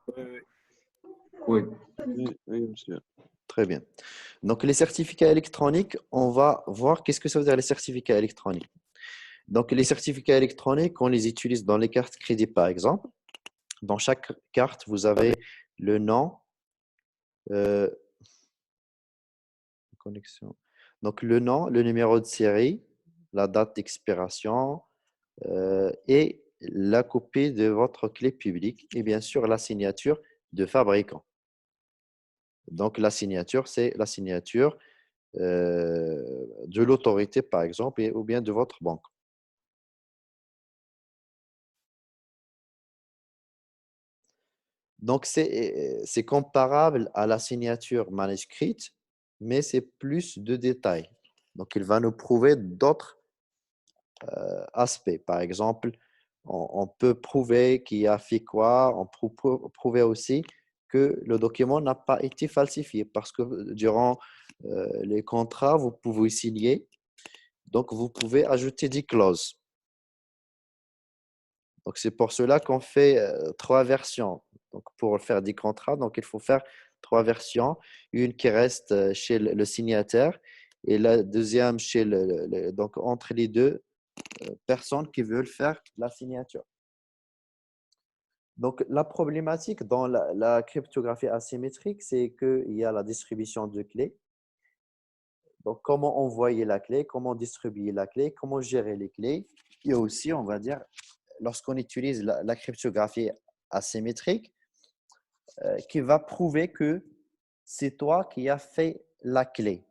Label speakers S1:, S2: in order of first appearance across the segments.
S1: Oui, oui.
S2: Oui, oui, monsieur. Très bien. Donc, les certificats électroniques, on va voir qu'est-ce que ça veut dire les certificats électroniques. Donc, les certificats électroniques, on les utilise dans les cartes crédit, par exemple. Dans chaque carte, vous avez le nom, euh, connexion. Donc, le nom, le numéro de série, la date d'expiration et la copie de votre clé publique et bien sûr la signature de fabricant. Donc, la signature, c'est la signature de l'autorité, par exemple, ou bien de votre banque. Donc, c'est comparable à la signature manuscrite, mais c'est plus de détails. Donc, il va nous prouver d'autres aspects. Par exemple, on peut prouver qui a fait quoi, on peut prouver aussi que le document n'a pas été falsifié parce que durant les contrats, vous pouvez signer, donc vous pouvez ajouter des clauses. Donc, c'est pour cela qu'on fait trois versions. Donc, pour faire des contrats, donc il faut faire trois versions. Une qui reste chez le signataire et la deuxième chez donc entre les deux personnes qui veulent faire la signature. Donc, la problématique dans la cryptographie asymétrique, c'est qu'il y a la distribution de clés. Donc, comment envoyer la clé, comment distribuer la clé, comment gérer les clés. Et aussi, on va dire, lorsqu'on utilise la cryptographie asymétrique, qui va prouver que c'est toi qui as fait la clé.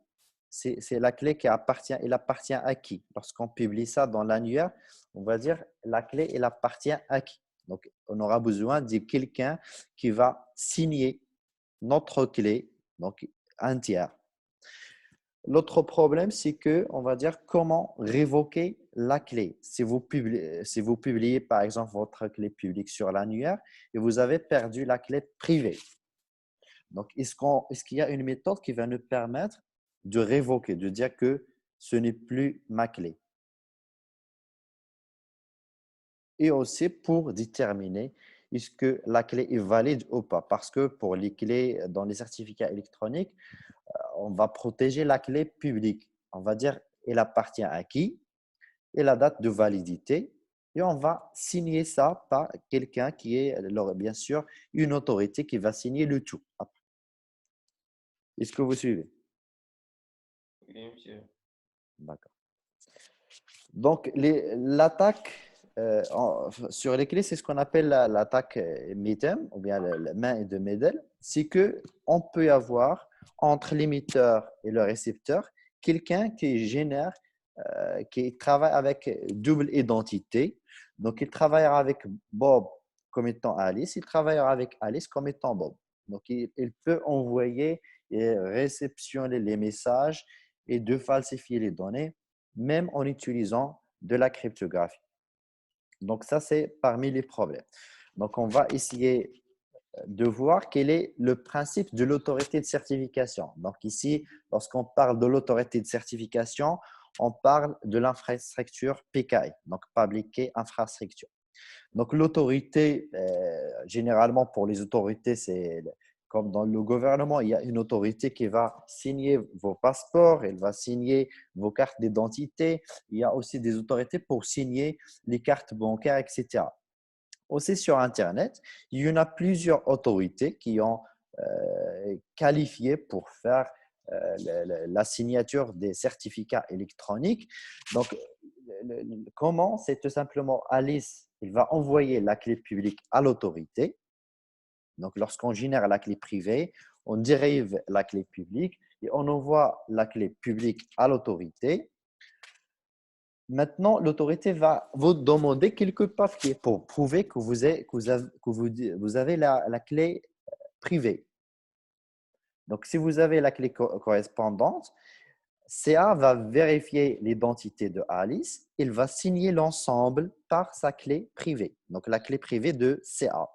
S2: C'est la clé qui appartient, elle appartient à qui? Lorsqu'on publie ça dans l'annuaire, on va dire la clé, elle appartient à qui? Donc, on aura besoin de quelqu'un qui va signer notre clé, donc un tiers. L'autre problème, c'est que, on va dire, comment révoquer la clé. Si vous publiez, par exemple, votre clé publique sur l'annuaire et vous avez perdu la clé privée. Donc, est-ce qu'il y a une méthode qui va nous permettre de révoquer, de dire que ce n'est plus ma clé? Et aussi pour déterminer est-ce que la clé est valide ou pas. Parce que pour les clés dans les certificats électroniques, on va protéger la clé publique. On va dire elle appartient à qui et la date de validité. Et on va signer ça par quelqu'un qui est, alors, bien sûr, une autorité qui va signer le tout. Est-ce que vous suivez?
S1: Oui, monsieur.
S2: D'accord. Donc, l'attaque sur les clés, c'est ce qu'on appelle l'attaque MITEM, ou bien la main de Medel. C'est qu'on peut avoir entre l'émetteur et le récepteur quelqu'un qui génère, qui travaille avec double identité. Donc, il travaillera avec Bob comme étant Alice, il travaillera avec Alice comme étant Bob. Donc, il peut envoyer et réceptionner les messages et de falsifier les données même en utilisant de la cryptographie. Donc, ça, c'est parmi les problèmes. Donc, on va essayer de voir quel est le principe de l'autorité de certification. Donc, ici, lorsqu'on parle de l'autorité de certification, on parle de l'infrastructure PKI, donc Public Key Infrastructure. Donc, l'autorité, généralement pour les autorités, c'est comme dans le gouvernement, il y a une autorité qui va signer vos passeports, elle va signer vos cartes d'identité. Il y a aussi des autorités pour signer les cartes bancaires, etc. Aussi sur Internet, il y en a plusieurs autorités qui ont qualifié pour faire la signature des certificats électroniques. Donc, comment? C'est tout simplement Alice, il va envoyer la clé publique à l'autorité. Donc, lorsqu'on génère la clé privée, on dérive la clé publique et on envoie la clé publique à l'autorité. Maintenant, l'autorité va vous demander quelques papiers pour prouver que vous avez la clé privée. Donc, si vous avez la clé correspondante, CA va vérifier l'identité de Alice. Il va signer l'ensemble par sa clé privée, donc la clé privée de CA.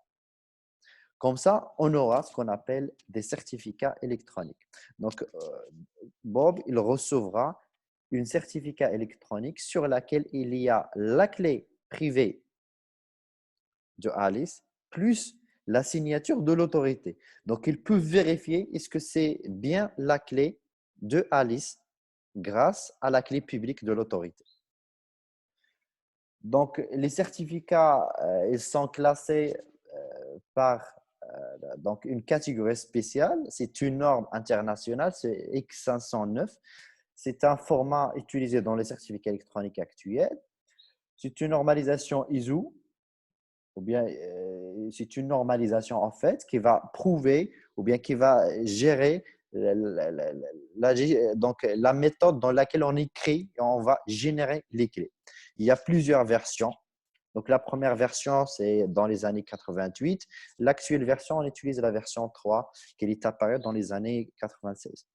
S2: Comme ça, on aura ce qu'on appelle des certificats électroniques. Donc, Bob, il recevra un certificat électronique sur laquelle il y a la clé privée de Alice plus la signature de l'autorité. Donc, il peut vérifier est-ce que c'est bien la clé de Alice grâce à la clé publique de l'autorité. Donc, les certificats, ils sont classés par donc une catégorie spéciale. C'est une norme internationale, c'est X509. C'est un format utilisé dans les certificats électroniques actuels. C'est une normalisation ISO, ou bien c'est une normalisation en fait qui va prouver ou bien qui va gérer donc la méthode dans laquelle on écrit et on va générer les clés. Il y a plusieurs versions. Donc la première version, c'est dans les années 88. L'actuelle version, on utilise la version 3 qui est apparue dans les années 96.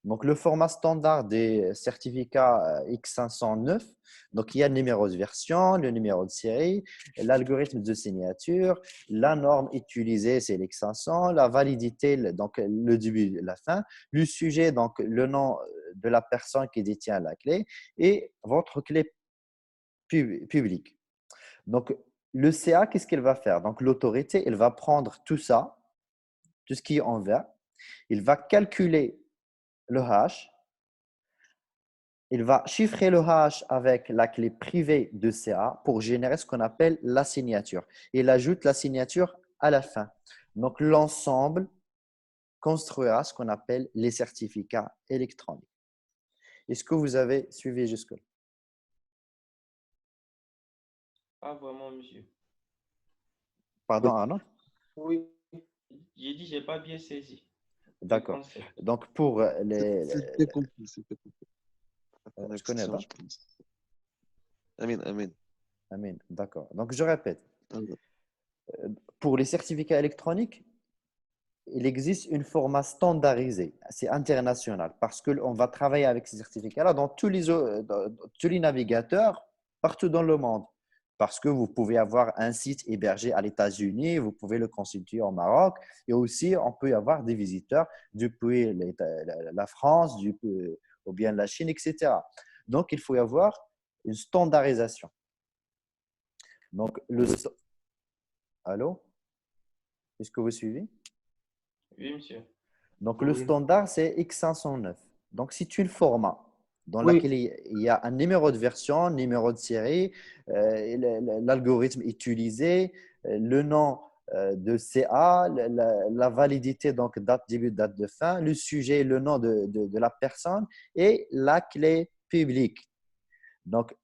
S2: Donc, le format standard des certificats X509, donc il y a le numéro de version, le numéro de série, l'algorithme de signature, la norme utilisée, c'est l'X500, la validité, donc le début et la fin, le sujet, donc le nom de la personne qui détient la clé et votre clé publique. Donc, le CA, qu'est-ce qu'il va faire? Donc, l'autorité, elle va prendre tout ça, tout ce qui est en vert, il va calculer le hash. Il va chiffrer le hash avec la clé privée de CA pour générer ce qu'on appelle la signature. Il ajoute la signature à la fin. Donc, l'ensemble construira ce qu'on appelle les certificats électroniques. Est-ce que vous avez suivi jusque-là?
S1: Pas vraiment, monsieur.
S2: Pardon, Arnaud?
S1: Oui. J'ai dit, j'ai pas bien saisi le
S2: D'accord.
S1: concept.
S2: Donc, pour
S3: C'était compris, c'était compris. Un
S2: je connais
S3: accent,
S2: pas.
S3: je pense. Amin, amin.
S2: Amin. D'accord. Donc, je répète.
S3: Allah.
S2: Pour les certificats électroniques, il existe une format standardisé, c'est international, parce qu'on va travailler avec ces certificats-là dans dans tous les navigateurs partout dans le monde. Parce que vous pouvez avoir un site hébergé à l'États-Unis, vous pouvez le constituer au Maroc, et aussi on peut y avoir des visiteurs depuis la France, ou bien la Chine, etc. Donc, il faut y avoir une standardisation. Donc, Allô? Est-ce que vous suivez?
S1: Oui, monsieur.
S2: Donc, le
S3: Oui.
S2: standard, c'est X509. Donc, c'est une format dans
S3: Oui.
S2: laquelle il y a un numéro de version, un numéro de série, l'algorithme utilisé, le nom de CA, la validité, donc date début, date de fin, le sujet, le nom de la personne et la clé publique. Donc,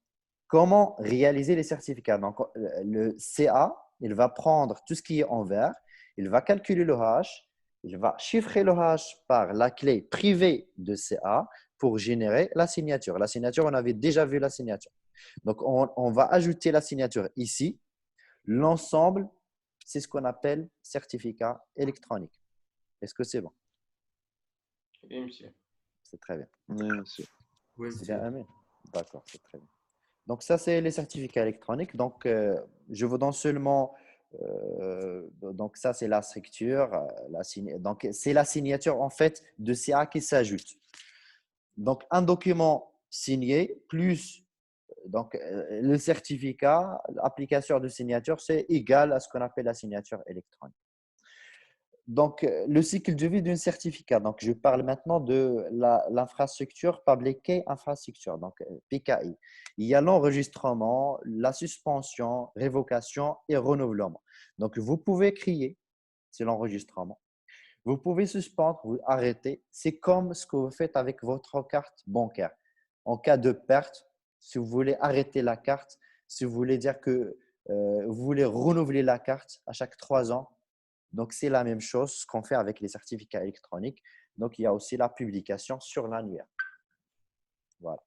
S2: comment réaliser les certificats? Donc, le CA, il va prendre tout ce qui est en vert, il va calculer le hash, il va chiffrer le hash par la clé privée de CA pour générer la signature. La signature, on avait déjà vu la signature. Donc, on va ajouter la signature ici. L'ensemble, c'est ce qu'on appelle certificat électronique. Est-ce que c'est bon?
S1: Oui, monsieur.
S2: C'est très bien.
S3: Oui, monsieur.
S1: Oui,
S2: C'est bien, Amine? D'accord, c'est très bien. Donc, ça, c'est les certificats électroniques. Donc, je vous donne seulement. Donc, ça, c'est la structure. Donc, c'est la signature, en fait, de CA qui s'ajoute. Donc, un document signé plus donc, le certificat, l'application de signature, c'est égal à ce qu'on appelle la signature électronique. Donc, le cycle de vie d'un certificat. Donc, je parle maintenant de l'infrastructure Public Key Infrastructure, donc PKI. Il y a l'enregistrement, la suspension, révocation et renouvellement. Donc, vous pouvez crier, c'est l'enregistrement. Vous pouvez suspendre, vous arrêter. C'est comme ce que vous faites avec votre carte bancaire. En cas de perte, si vous voulez arrêter la carte, si vous voulez dire que vous voulez renouveler la carte à chaque 3 ans, donc, c'est la même chose qu'on fait avec les certificats électroniques. Donc, il y a aussi la publication sur l'annuaire. Voilà.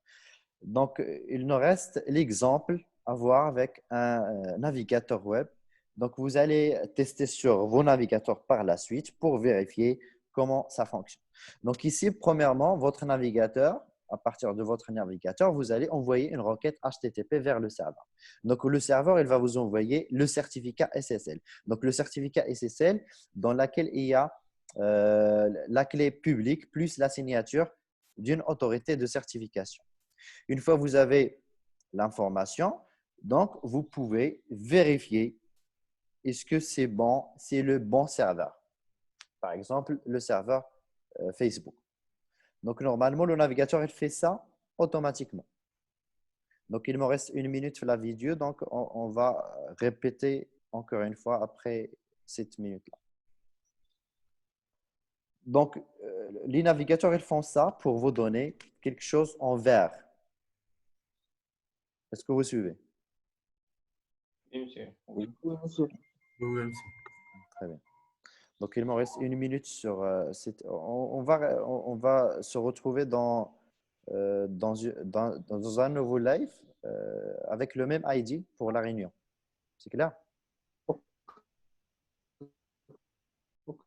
S2: Donc, il nous reste l'exemple à voir avec un navigateur web. Donc, vous allez tester sur vos navigateurs par la suite pour vérifier comment ça fonctionne. Donc, ici, premièrement, votre navigateur, à partir de votre navigateur, vous allez envoyer une requête HTTP vers le serveur. Donc, le serveur, il va vous envoyer le certificat SSL. Donc, le certificat SSL dans lequel il y a la clé publique plus la signature d'une autorité de certification. Une fois que vous avez l'information, donc vous pouvez vérifier est-ce que c'est bon, c'est le bon serveur? Par exemple, le serveur Facebook. Donc, normalement, le navigateur, il fait ça automatiquement. Donc, il me reste 1 minute sur la vidéo. Donc, on va répéter encore une fois après cette minute-là. Donc, les navigateurs, ils font ça pour vous donner quelque chose en vert. Est-ce que vous suivez?
S1: Oui, monsieur.
S3: Oui, monsieur.
S4: Oui, monsieur.
S2: Très bien. Donc, il me reste 1 minute sur cette. On va se retrouver dans un nouveau live avec le même ID pour la réunion. C'est clair?
S4: Ok.
S1: Ok.